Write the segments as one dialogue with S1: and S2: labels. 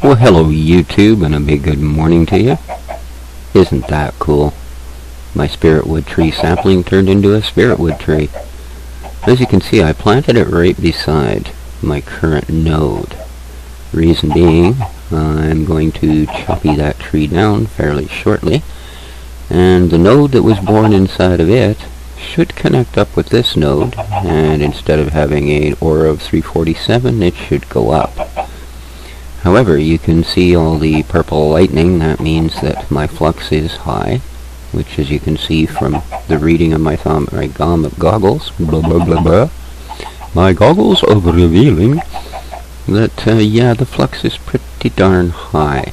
S1: Well, hello YouTube, and a big good morning to you. Isn't that cool? My spirit wood tree sapling turned into a spirit wood tree. As you can see, I planted it right beside my current node. Reason being, I'm going to choppy that tree down fairly shortly, and the node that was born inside of it should connect up with this node, and instead of having an aura of 347, it should go up. However, you can see all the purple lightning. That means that my flux is high, which, as you can see from the reading of my goggles, blah blah blah blah, my goggles are revealing that yeah, the flux is pretty darn high.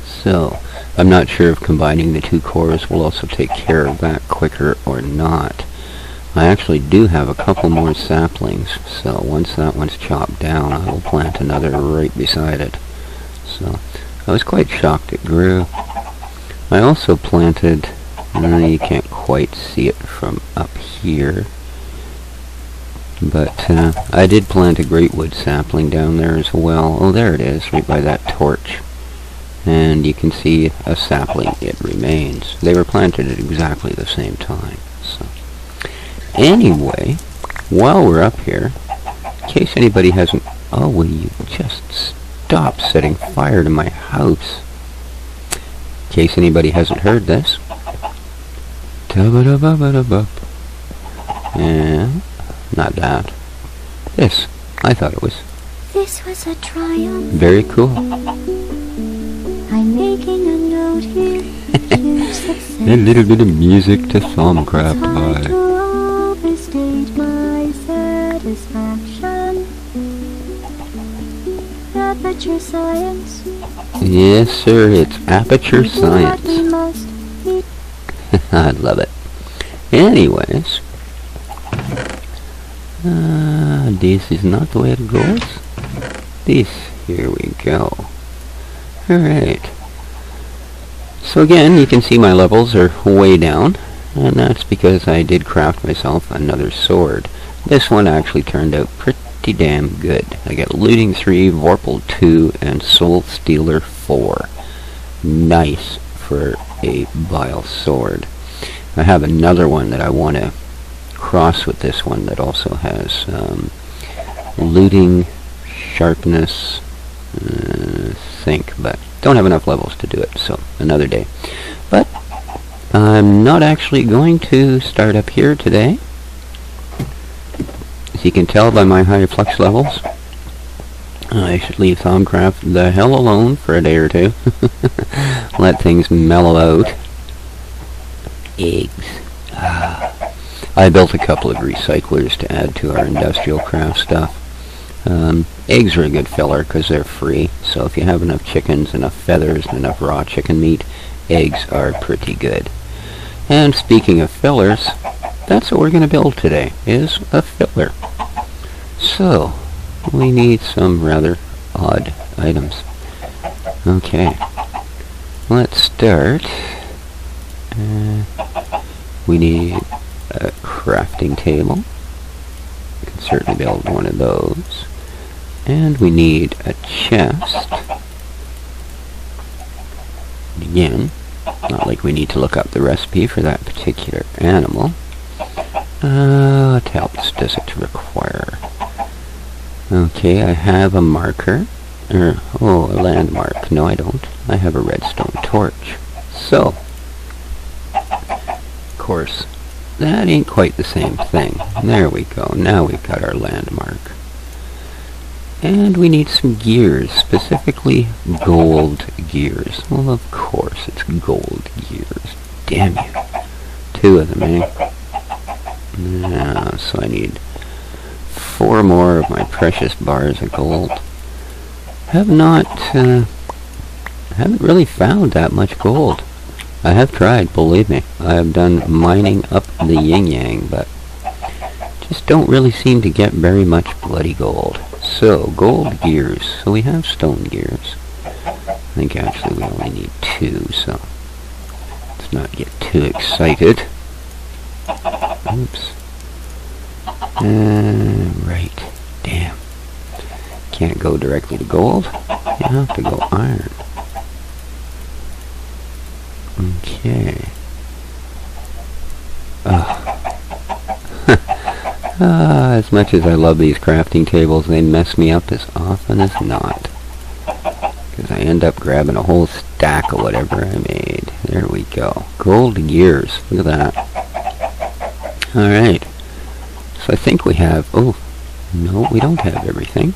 S1: So I'm not sure if combining the two cores will also take care of that quicker or not. I actually do have a couple more saplings, so once that one's chopped down, I will plant another right beside it. So I was quite shocked it grew. I also planted, you can't quite see it from up here, but I did plant a great wood sapling down there as well. Oh, there it is, right by that torch. And you can see a sapling, it remains. They were planted at exactly the same time. So anyway, while we're up here, in case anybody hasn't... Oh, will you just stop setting fire to my house? In case anybody hasn't heard this. Yeah, not that. This. I thought it was.
S2: This was a triumph.
S1: Very cool.
S2: I'm making a note here. Huge success.
S1: A little bit of music to Thaumcraft
S2: Hard
S1: by.
S2: to overstate my satisfaction. Aperture science.
S1: Yes, sir, it's aperture science.
S2: We must be.
S1: I love it. Anyways, this is not the way it goes. This, here we go. Alright. So again, you can see my levels are way down, and that's because I did craft myself another sword. This one actually turned out pretty damn good. I got Looting 3, Vorpal 2, and Soul Stealer 4. Nice for a bile sword. I have another one that I want to cross with this one that also has looting, sharpness, think, but don't have enough levels to do it, so another day. But I'm not actually going to start up here today. As you can tell by my high flux levels, I should leave Thaumcraft the hell alone for a day or two. Let things mellow out. Eggs. I built a couple of recyclers to add to our industrial craft stuff. Eggs are a good filler because they're free, so if you have enough chickens, enough feathers, and enough raw chicken meat, eggs are pretty good. And speaking of fillers, that's what we're going to build today, is a filler. So, we need some rather odd items. Okay, let's start. We need a crafting table. We can certainly build one of those. And we need a chest. Again, not like we need to look up the recipe for that particular animal. What else does it require? Okay, I have a marker. A landmark. No, I don't. I have a redstone torch. So, of course, that ain't quite the same thing. There we go. Now we've got our landmark. And we need some gears, specifically gold gears. Well, of course, it's gold gears. Damn you. 2 of them, eh? Yeah, so I need 4 more of my precious bars of gold. Haven't really found that much gold. I have tried, believe me. I have done mining up the yin-yang, but just don't really seem to get very much bloody gold. So, gold gears. So we have stone gears. I think actually we only need 2, so let's not get too excited. Oops. Right. Damn. can't go directly to gold. You have to go iron. Okay. As much as I love these crafting tables, they mess me up as often as not. Because I end up grabbing a whole stack of whatever I made. There we go. Gold gears. Look at that. Alright. So I think we have... Oh, no, we don't have everything.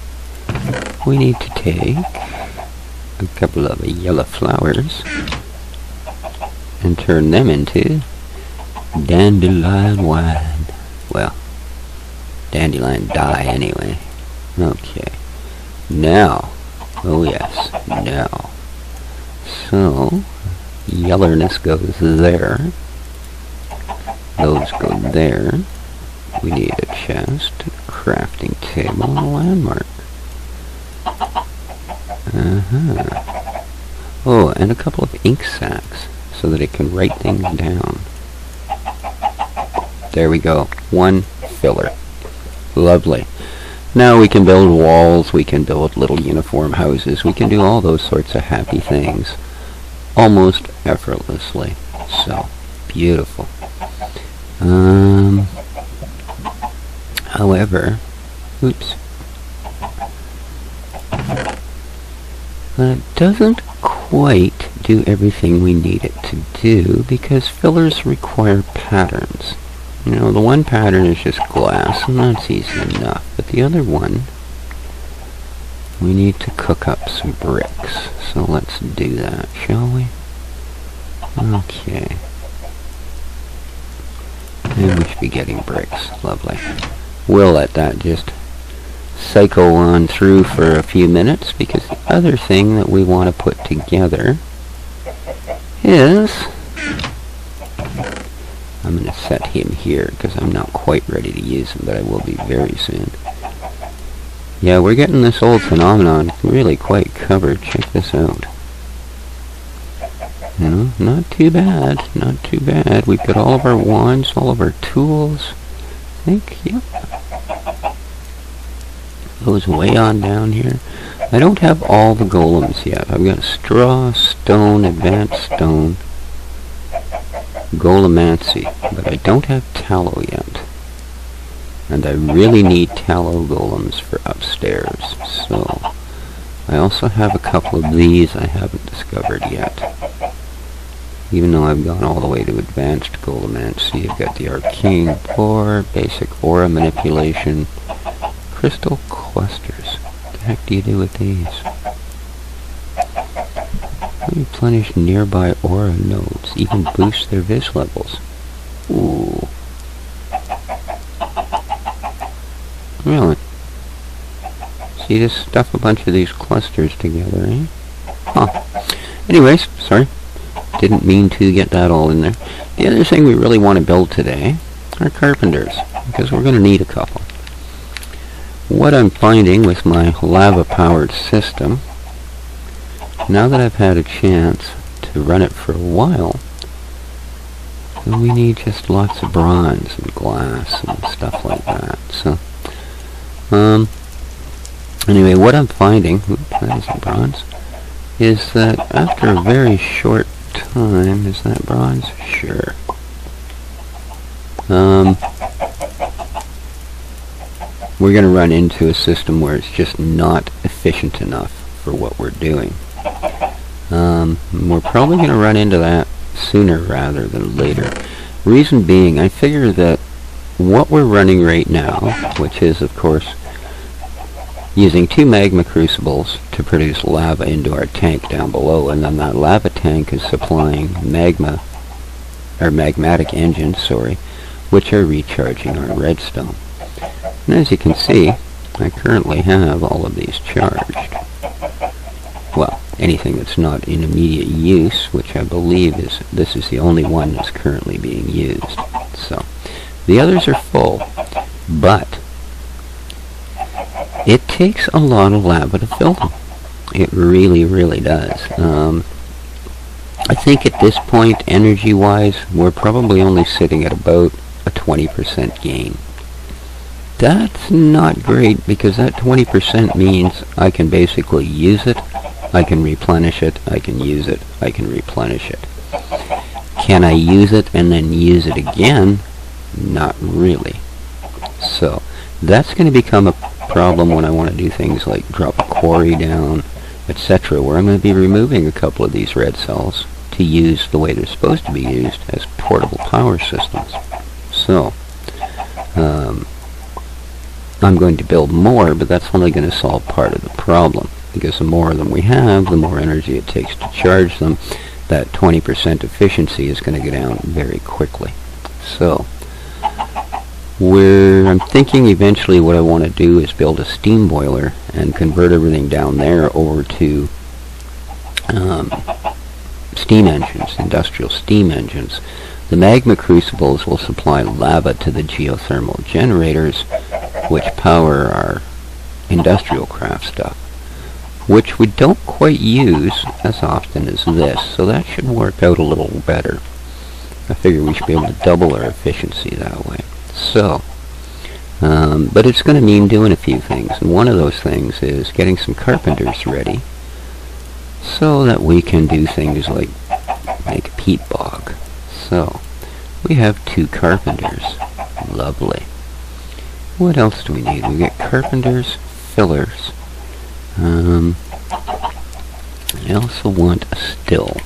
S1: We need to take a couple of yellow flowers and turn them into dandelion wine. Well, dandelion dye anyway. Okay. Now, oh yes, now. So, yellerness goes there. Those go there. We need a chest, a crafting table, and a landmark. Oh, and a couple of ink sacs so that it can write things down. There we go. One filler. Lovely. Now we can build walls, we can build little uniform houses, we can do all those sorts of happy things almost effortlessly. So, beautiful. However, oops. That doesn't quite do everything we need it to do because fillers require patterns. You know, the one pattern is just glass, and that's easy enough. But the other one, we need to cook up some bricks. So let's do that, shall we? Okay. And we should be getting bricks. Lovely. We'll let that just cycle on through for a few minutes, because the other thing that we want to put together is... I'm going to set him here because I'm not quite ready to use him, but I will be very soon. Yeah, we're getting this old phenomenon really quite covered. Check this out. You know, not too bad, not too bad. We've got all of our wands, all of our tools. I think, yep. Goes way on down here. I don't have all the golems yet. I've got straw, stone, advanced stone, golemancy, but I don't have tallow yet. And I really need tallow golems for upstairs. So, I also have a couple of these I haven't discovered yet. Even though I've gone all the way to advanced golemancy, I've got the arcane ore, basic aura manipulation, crystal clusters. What the heck do you do with these? Replenish nearby aura nodes, even boost their vis levels. Ooh. Really? So you just stuff a bunch of these clusters together, eh? Huh. Anyways, sorry. Didn't mean to get that all in there. The other thing we really want to build today are carpenters, because we're going to need a couple. What I'm finding with my lava-powered system, now that I've had a chance to run it for a while, we need just lots of bronze and glass and stuff like that. So, anyway, what I'm finding, oops, that isn't bronze, is that after a very short time, is that bronze? Sure. We're going to run into a system where it's just not efficient enough for what we're doing. We're probably going to run into that sooner rather than later. Reason being, I figure that what we're running right now, which is, of course, using 2 magma crucibles to produce lava into our tank down below, and then that lava tank is supplying magma, or magmatic engines, sorry, which are recharging our redstone. And as you can see, I currently have all of these charged. Well, anything that's not in immediate use, which I believe is, this is the only one that's currently being used. So, the others are full, but it takes a lot of lava to fill them. It really, really does. I think at this point, energy-wise, we're probably only sitting at about a 20% gain. That's not great because that 20% means I can basically use it, I can replenish it, I can use it, I can replenish it. Can I use it and then use it again? Not really. So that's going to become a problem when I want to do things like drop a quarry down, etc., where I'm going to be removing a couple of these red cells to use the way they're supposed to be used as portable power systems. So I'm going to build more, but that's only going to solve part of the problem, because the more of them we have, the more energy it takes to charge them. That 20% efficiency is going to go down very quickly. So I'm thinking eventually what I want to do is build a steam boiler and convert everything down there over to steam engines, industrial steam engines. The magma crucibles will supply lava to the geothermal generators, which power our industrial craft stuff, which we don't quite use as often as this, so that should work out a little better. I figure we should be able to double our efficiency that way. So, but it's going to mean doing a few things, and one of those things is getting some carpenters ready so that we can do things like make a peat bog. So, we have 2 carpenters. Lovely. What else do we need? We get carpenters, fillers. I also want a still.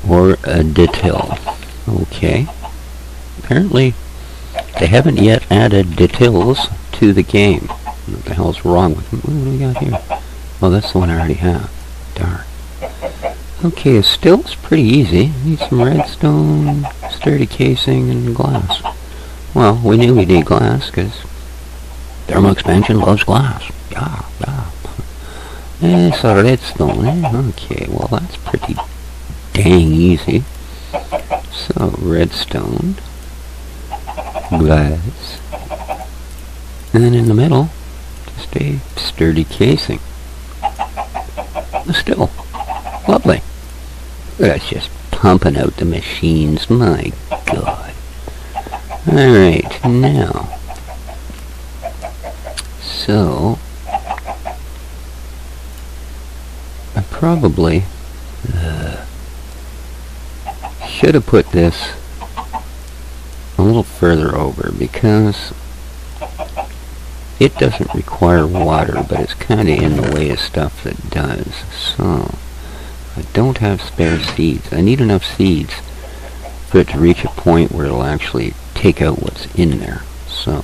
S1: Or a detail. Okay. Apparently, they haven't yet added details to the game. What the hell's wrong with them? What do we got here? Oh, that's the one I already have. Darn. Okay, a still's pretty easy. Need some redstone, sturdy casing, and glass. Well, we knew we need glass, because thermal expansion loves glass. Yeah. It's a redstone, eh? Okay, well that's pretty dang easy. So, redstone, glass, and then in the middle, just a sturdy casing. Still, lovely. That's just pumping out the machines, my God. Alright, now, so, I probably should have put this a little further over, because it doesn't require water, but it's kind of in the way of stuff that does. So, I don't have spare seeds. I need enough seeds for it to reach a point where it'll actually take out what's in there. So,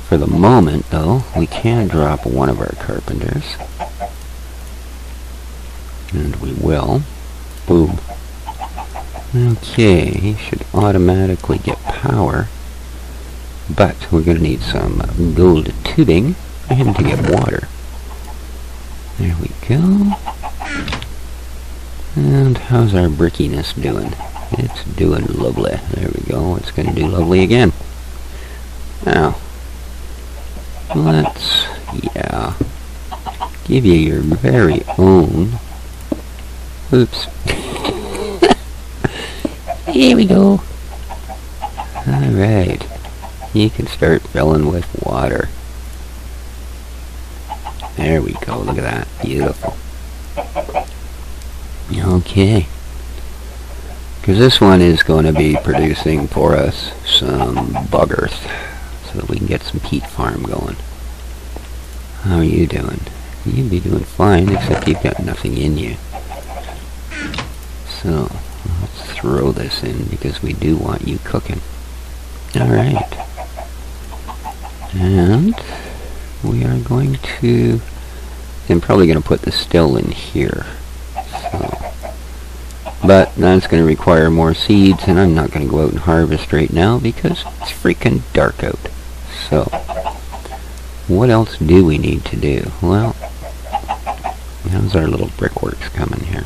S1: for the moment, though, we can drop one of our carpenters. And we will. Boom. Okay, he should automatically get power. But we're going to need some gold tubing for him to get water. There we go. And how's our brickiness doing? It's doing lovely. There we go. It's going to do lovely again. Now, let's, give you your very own. Oops. Here we go. Alright. You can start filling with water. There we go. Look at that. Beautiful. Okay. Because this one is going to be producing for us some bug earth, so that we can get some peat farm going. How are you doing? You'd be doing fine, except you've got nothing in you. So, let's throw this in, because we do want you cooking. Alright. And we are going to... I'm probably going to put the still in here. So, but that's going to require more seeds, and I'm not going to go out and harvest right now because it's freaking dark out. So, what else do we need to do? Well, how's our little brickworks coming here?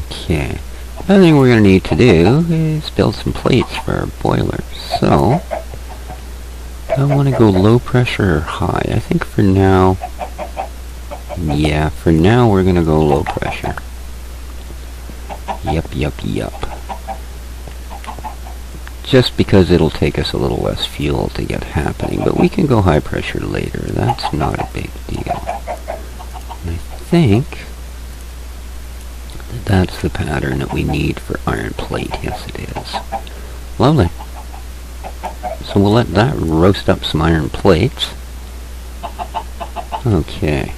S1: Okay. The other thing we're going to need to do is build some plates for our boiler. So, I want to go low pressure or high. I think for now, for now we're going to go low pressure. Yup. just because it'll take us a little less fuel to get happening, but we can go high pressure later. That's not a big deal. And I think that's the pattern that we need for iron plate. Yes, it is. Lovely. So we'll let that roast up some iron plates. Okay.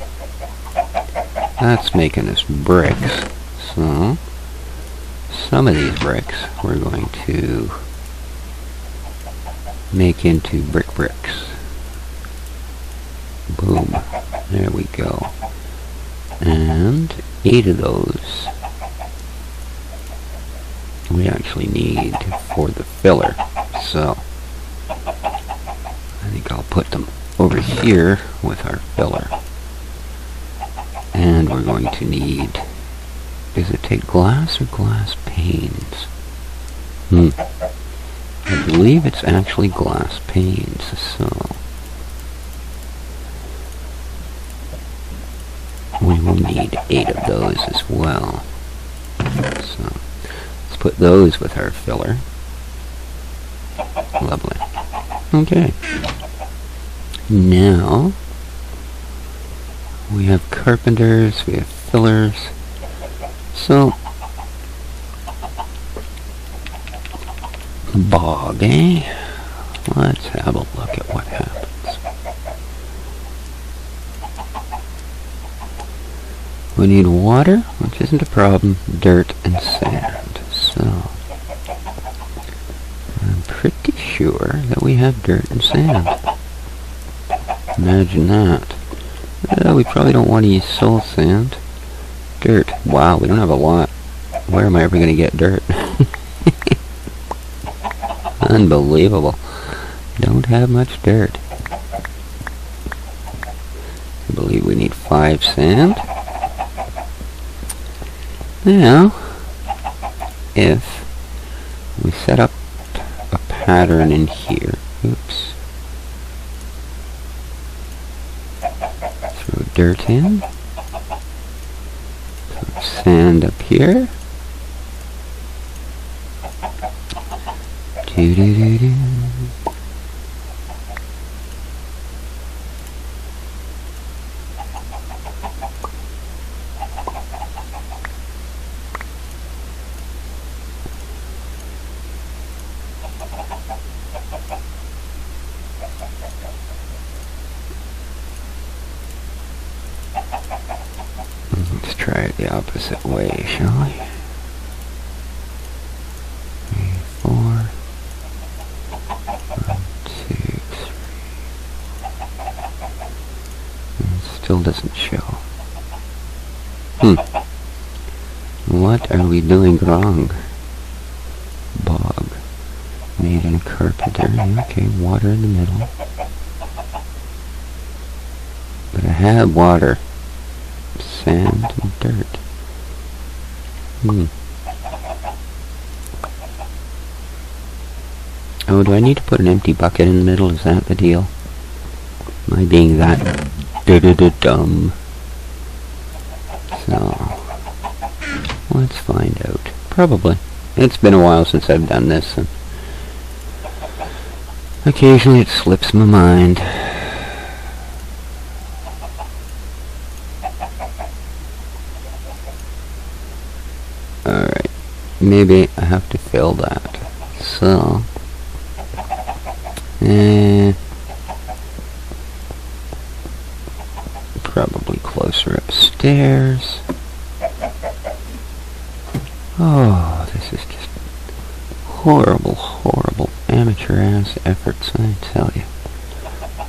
S1: That's making us bricks. So some of these bricks we're going to make into bricks. Boom. There we go. And 8 of those we actually need for the filler. So I think I'll put them over here with our filler. And we're going to need, does it take glass or glass panes? I believe it's actually glass panes, so we will need 8 of those as well. So let's put those with our filler. Lovely. Okay. Now we have carpenters, we have fillers. So bog, eh? Let's have a look at what happens. We need water, which isn't a problem, dirt and sand. So I'm pretty sure that we have dirt and sand. Imagine that. We probably don't want to use soul sand. Dirt. Wow, we don't have a lot. Where am I ever going to get dirt? Unbelievable. Don't have much dirt. I believe we need 5 sand. Now, if we set up a pattern in here. Oops. Throw dirt in. Put sand up here. Do-do-do-do. Let's try it the opposite way, shall we? 3, 4. 1, 2, 3. It still doesn't show. What are we doing wrong? Bog. Made in a carpenter. Okay, water in the middle. But I have water. Sand and dirt. Oh, do I need to put an empty bucket in the middle? Is that the deal? Am I being that dumb? So, let's find out. Probably. It's been a while since I've done this, and occasionally it slips my mind. Alright, maybe I have to fill that. So, probably closer upstairs. Oh, this is just horrible amateur-ass efforts, I tell you.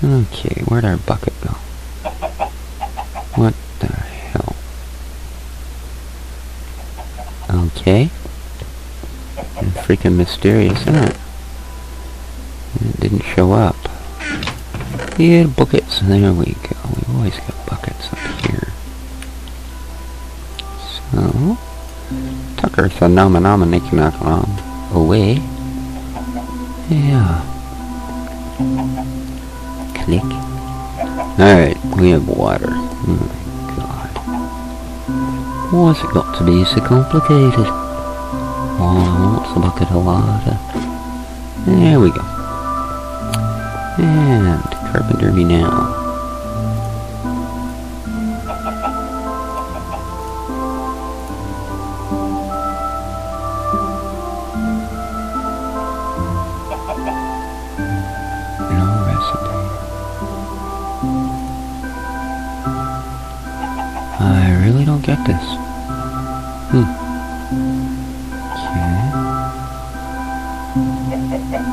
S1: Okay, where'd our bucket go? What the hell? Okay. And freaking mysterious, isn't it? It didn't show up. Yeah, buckets. There we go. We've always got buckets up here. So, Tucker phenomenon away. Yeah. Click. Alright, we have water. Oh my god. Why's it got to be so complicated? Oh, what's a bucket of water? There we go. And carpenter me now. No recipe. I really don't get this. Okay.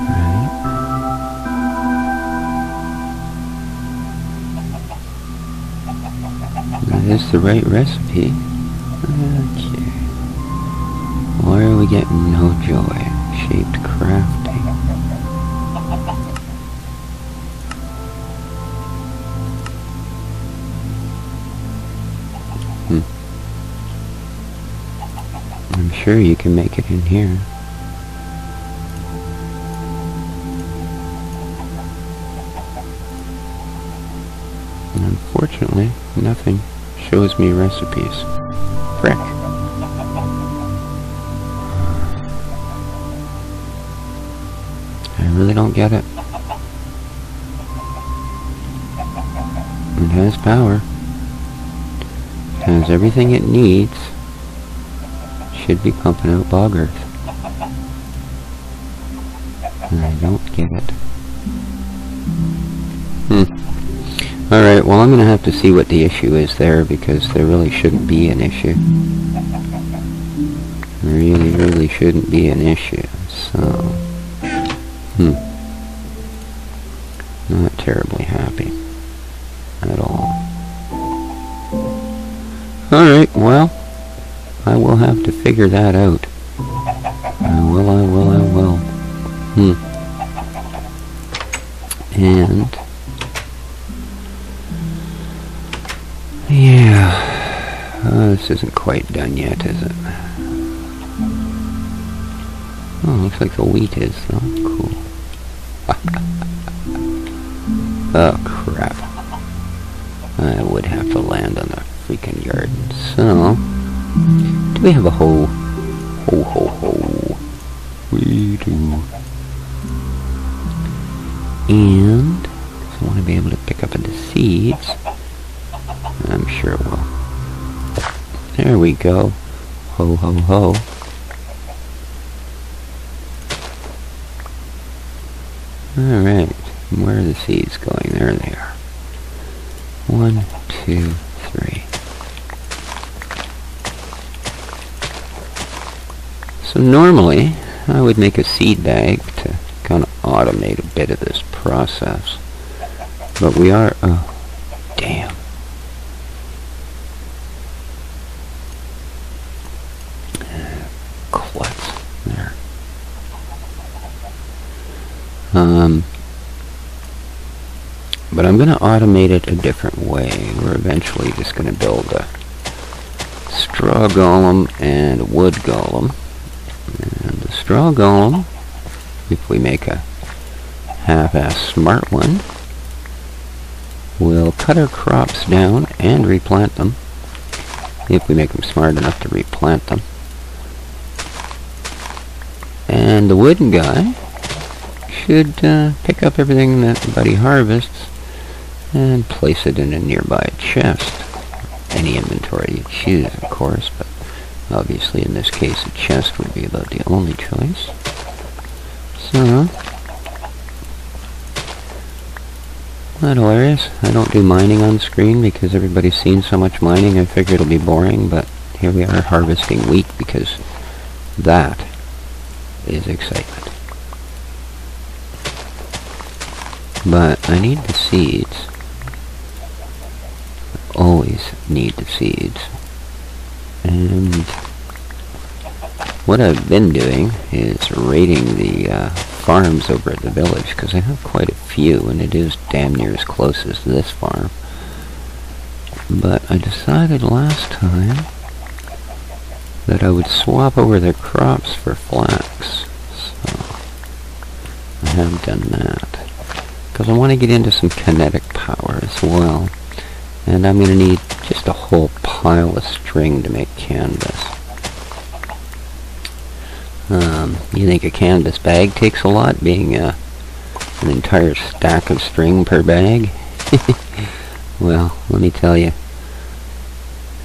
S1: Right. That is the right recipe. Okay. Why are we getting no joy? Shaped crafting. I'm sure you can make it in here. And unfortunately, nothing shows me recipes. Frick. I really don't get it. It has power. It has everything it needs. Should be pumping out bog earth. And I don't get it. Alright, well I'm going to have to see what the issue is there, because there really shouldn't be an issue. Really shouldn't be an issue. So, not terribly happy at all. Alright, well, I will have to figure that out. I will. And yeah, this isn't quite done yet, is it? Oh, looks like the wheat is, though. Cool. Oh, crap. I would have to land on the freaking yard. So, do we have a hoe? Ho. We do. And I want to be able to pick up the seeds. I'm sure it will. There we go. Ho. Alright. Where are the seeds going? There they are. 1, 2, 3. So normally, I would make a seed bag to kind of automate a bit of this process. But we are... oh, damn. Klutz. There. But I'm going to automate it a different way. We're eventually just going to build a straw golem and a wood golem. And the straw golem, if we make a half-ass smart one, will cut our crops down and replant them, if we make them smart enough to replant them. And the wooden guy should pick up everything that Buddy harvests and place it in a nearby chest. Any inventory you choose, of course, but obviously in this case a chest would be about the only choice. So, not hilarious. I don't do mining on screen because everybody's seen so much mining. I figure it'll be boring, but here we are harvesting wheat because that is excitement. But I need the seeds. Always need the seeds. And what I've been doing is raiding the farms over at the village, because I have quite a few, and it is damn near as close as this farm. But I decided last time that I would swap over their crops for flax. So I have done that, because I want to get into some kinetic power as well. And I'm going to need just a whole pile of string to make canvas. You think a canvas bag takes a lot, being an entire stack of string per bag? Well, let me tell you.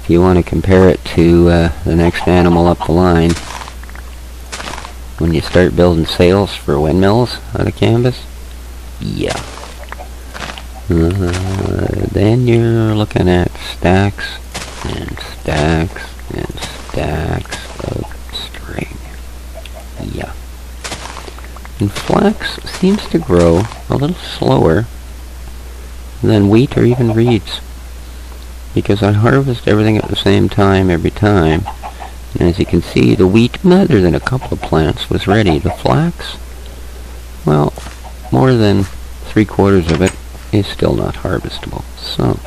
S1: If you want to compare it to the next animal up the line, when you start building sails for windmills out of canvas, yeah. Then you're looking at stacks and stacks and stacks of string. Yeah. And flax seems to grow a little slower than wheat or even reeds, because I harvest everything at the same time every time. And as you can see, the wheat, other than a couple of plants, was ready. The flax, well, more than 3/4 of it is still not harvestable. So.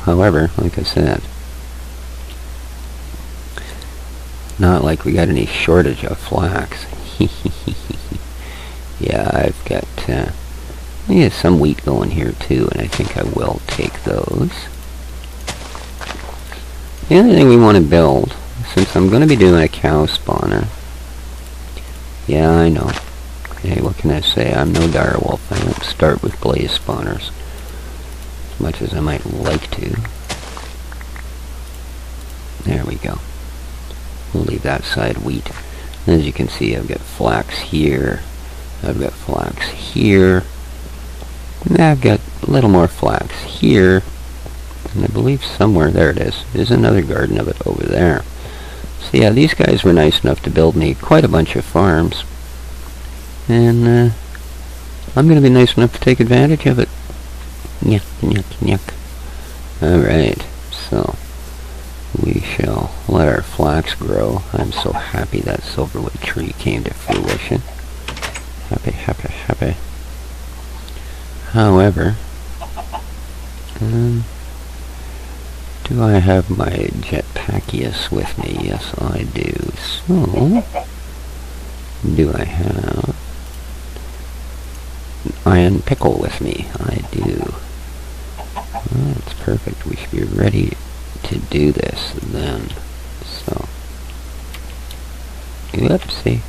S1: However, like I said, not like we got any shortage of flax. Yeah, I've got some wheat going here too, and I think I will take those. The other thing we want to build, since I'm going to be doing a cow spawner. Yeah, I know. Hey, what can I say? I'm no direwolf. I don't start with blaze spawners, as much as I might like to. There we go. We'll leave that side wheat. As you can see, I've got flax here. I've got flax here. And I've got a little more flax here. And I believe somewhere, there it is. There's another garden of it over there. So yeah, these guys were nice enough to build me quite a bunch of farms. And I'm going to be nice enough to take advantage of it. Yuck, yuck, yuck. Alright, so we shall let our flax grow. I'm so happy that silverwood tree came to fruition. Happy, happy, happy. However, do I have my jetpackius with me? Yes, I do. So, do I have an iron pickle with me? I do. Well, that's perfect. We should be ready to do this then. So, oopsie.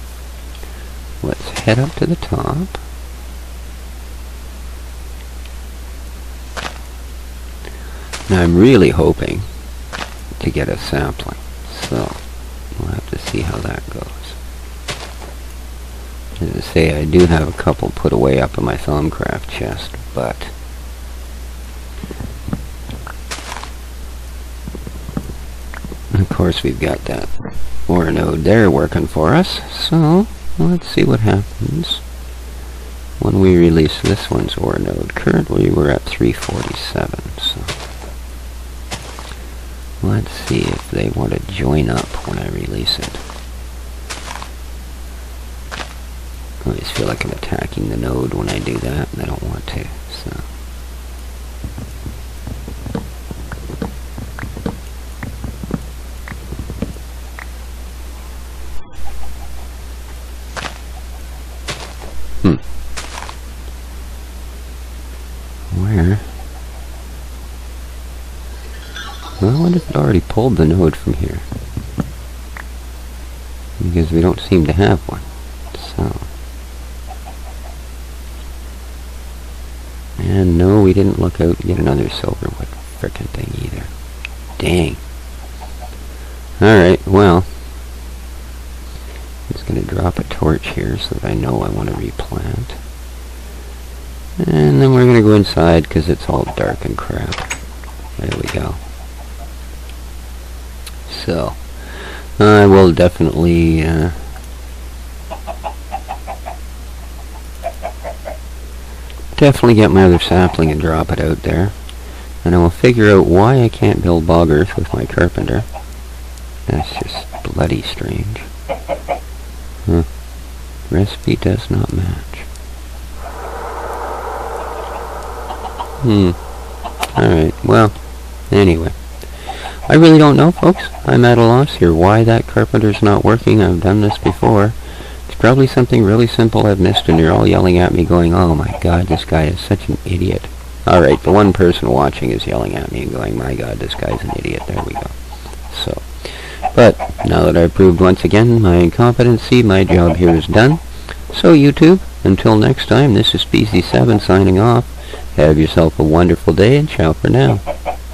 S1: Let's head up to the top. Now I'm really hoping to get a sapling, so we'll have to see how that goes. As I say, I do have a couple put away up in my Thumbcraft chest, but of course we've got that ore node there working for us, so let's see what happens when we release this one's ore node. Currently we're at 347, so let's see if they want to join up when I release it. I always feel like I'm attacking the node when I do that, and I don't want to, so. Where? Well, I wonder if it already pulled the node from here, because we don't seem to have one. So, and no, we didn't look out and get another silverwood frickin' thing either. Dang. Alright, well, I'm just going to drop a torch here so that I know I want to replant. And then we're going to go inside because it's all dark and crap. There we go. So, I will definitely get my other sapling and drop it out there. And I will figure out why I can't build bog earth with my carpenter. That's just bloody strange. Huh. Recipe does not match. Alright, well, anyway. I really don't know, folks. I'm at a loss here why that carpenter's not working. I've done this before. It's probably something really simple I've missed, and you're all yelling at me going, oh my god, this guy is such an idiot. Alright, the one person watching is yelling at me and going, my god, this guy's an idiot. There we go. So, but Now that I've proved once again my competency, my job here is done. So YouTube, until next time, this is BC7 signing off. Have yourself a wonderful day, and ciao for now.